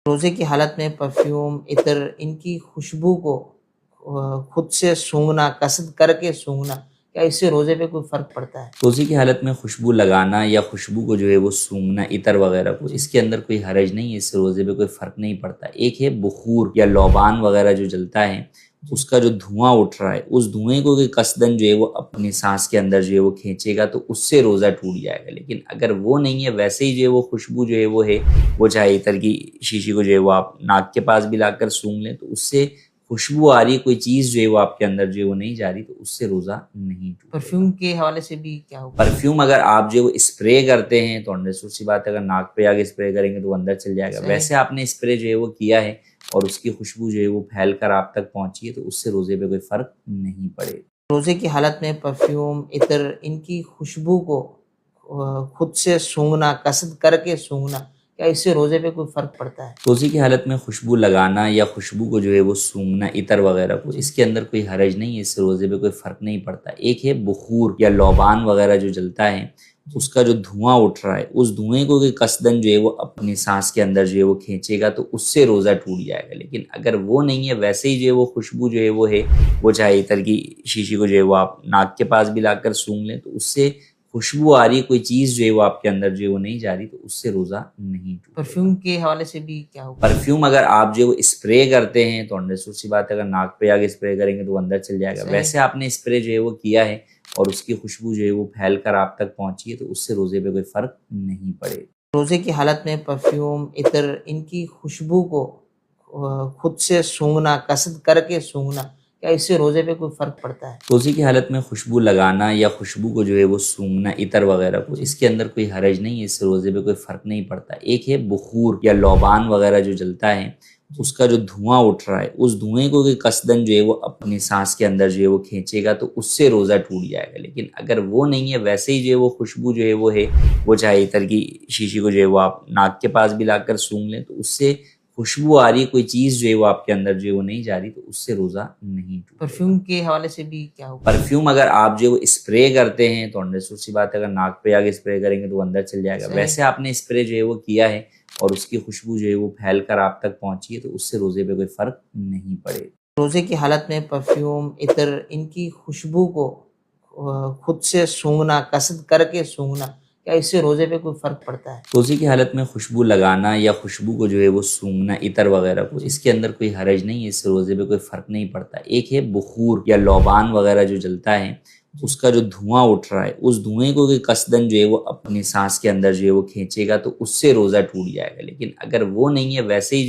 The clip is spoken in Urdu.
روزے کی حالت میں پرفیوم، عطر، ان کی خوشبو کو خود سے سونگھنا، قصد کر کے سونگھنا، کیا اس سے روزے پہ کوئی فرق پڑتا ہے؟ روزے کی حالت میں خوشبو لگانا یا خوشبو کو جو ہے وہ سونگھنا، عطر وغیرہ کو، اس کے اندر کوئی حرج نہیں ہے، اس سے روزے پہ کوئی فرق نہیں پڑتا۔ ایک ہے بخور یا لوبان وغیرہ جو جلتا ہے، اس کا جو دھواں اٹھ رہا ہے، اس دھوئیں کو کہ قصدن جو ہے وہ اپنی سانس کے اندر جو ہے وہ کھینچے گا تو اس سے روزہ ٹوٹ جائے گا۔ لیکن اگر وہ نہیں ہے، ویسے ہی جو ہے وہ خوشبو جو ہے وہ چاہے عطر کی شیشی کو جو ہے وہ آپ ناک کے پاس بھی لا کر سونگھ لیں تو اس سے خوشبو آ رہی ہے، کوئی چیز جو ہے وہ آپ کے اندر جو ہے وہ نہیں جا رہی، تو اس سے روزہ نہیں ٹوٹے گا۔ پرفیوم کے حوالے سے بھی کیا ہوگا؟ پرفیوم اگر آپ جو اسپرے کرتے ہیں تو انڈرسٹوڈ سی بات ہے، اگر ناک پہ آگے اسپرے کریں گے تو وہ اندر چل جائے گا۔ صحیح۔ ویسے آپ نے اسپرے جو ہے وہ کیا ہے اور اس کی خوشبو جو ہے وہ پھیل کر آپ تک پہنچی ہے تو اس سے روزے پہ کوئی فرق نہیں پڑے گا۔ روزے کی حالت میں پرفیوم، عطر، ان کی خوشبو کو خود سے سونگھنا، قصد کر کے سونگھنا، کیا اس سے روزے پہ کوئی فرق پڑتا ہے؟ روزے کی حالت میں خوشبو لگانا یا خوشبو کو جو ہے وہ سونگھنا، عطر وغیرہ کو، اس کے اندر کوئی حرج نہیں ہے، اس سے روزے پہ کوئی فرق نہیں پڑتا۔ ایک ہے بخور یا لوبان وغیرہ جو جلتا ہے، اس کا جو دھواں اٹھ رہا ہے، اس دھوئیں کو کہ قصدن جو ہے وہ اپنی سانس کے اندر جو ہے وہ کھینچے گا تو اس سے روزہ ٹوٹ جائے گا۔ لیکن اگر وہ نہیں ہے، ویسے ہی جو ہے وہ خوشبو جو ہے وہ چاہے عطر کی شیشی کو جو ہے وہ آپ ناک کے پاس بھی لا کر سونگھ لیں تو اس سے خوشبو آ رہی ہے، کوئی چیز جو ہے وہ آپ کے اندر جو ہے وہ نہیں جا رہی، تو اس سے روزہ نہیں ٹوٹے گا۔ پرفیوم کے حوالے سے بھی کیا ہوگا؟ پرفیوم اگر آپ جو اسپرے کرتے ہیں تو انڈرسٹوڈ سی بات ہے، اگر ناک پہ آگے اسپرے کریں گے تو وہ اندر چل جائے گا۔ صحیح۔ ویسے آپ نے اسپرے جو ہے وہ کیا ہے اور اس کی خوشبو جو ہے وہ پھیل کر آپ تک پہنچی ہے تو اس سے روزے پہ کوئی فرق نہیں پڑے گا۔ روزے کی حالت میں پرفیوم، عطر، ان کی خوشبو کو خود سے سونگھنا، قصد کر کے سونگھنا، کیا اس سے روزے پہ کوئی فرق پڑتا ہے؟ روزے کی حالت میں خوشبو لگانا یا خوشبو کو جو ہے وہ سونگھنا، عطر وغیرہ کو، اس کے اندر کوئی حرج نہیں ہے، اس سے روزے پہ کوئی فرق نہیں پڑتا۔ ایک ہے بخور یا لوبان وغیرہ جو جلتا ہے، اس کا جو دھواں اٹھ رہا ہے، اس دھوئیں کو کہ قصدن جو ہے وہ اپنی سانس کے اندر جو ہے وہ کھینچے گا تو اس سے روزہ ٹوٹ جائے گا۔ لیکن اگر وہ نہیں ہے، ویسے ہی جو ہے وہ خوشبو جو ہے وہ چاہے عطر کی شیشی کو جو ہے وہ آپ ناک کے پاس بھی لا کر سونگھ لیں تو اس سے خوشبو آ رہی ہے، کوئی چیز جو ہے وہ آپ کے اندر جو ہے وہ نہیں جا رہی، تو اس سے روزہ نہیں ٹوٹے گا۔ پرفیوم کے حوالے سے بھی کیا ہوگا؟ پرفیوم اگر آپ جو اسپرے کرتے ہیں تو انڈرسٹوڈ سی بات ہے، اگر ناک پہ آگے اسپرے کریں گے تو وہ اندر چل جائے گا۔ صحیح۔ ویسے آپ نے اسپرے جو ہے وہ کیا ہے اور اس کی خوشبو جو ہے وہ پھیل کر آپ تک پہنچی ہے تو اس سے روزے پہ کوئی فرق نہیں پڑے گا۔ روزے کی حالت میں پرفیوم، عطر، ان کی خوشبو کو خود سے سونگھنا، قصد کر کے سونگھنا، کیا اس سے روزے پہ کوئی فرق پڑتا ہے؟ روزے کی حالت میں خوشبو لگانا یا خوشبو کو جو ہے وہ سونگھنا، عطر وغیرہ کو، اس کے اندر کوئی حرج نہیں ہے، اس سے روزے پہ کوئی فرق نہیں پڑتا۔ ایک ہے بخور یا لوبان وغیرہ جو جلتا ہے، اس کا جو دھواں اٹھ رہا ہے، اس دھوئیں کو کہ قصدن جو ہے وہ اپنی سانس کے اندر جو ہے وہ کھینچے گا تو اس سے روزہ ٹوٹ جائے گا۔ لیکن اگر وہ نہیں ہے، ویسے ہی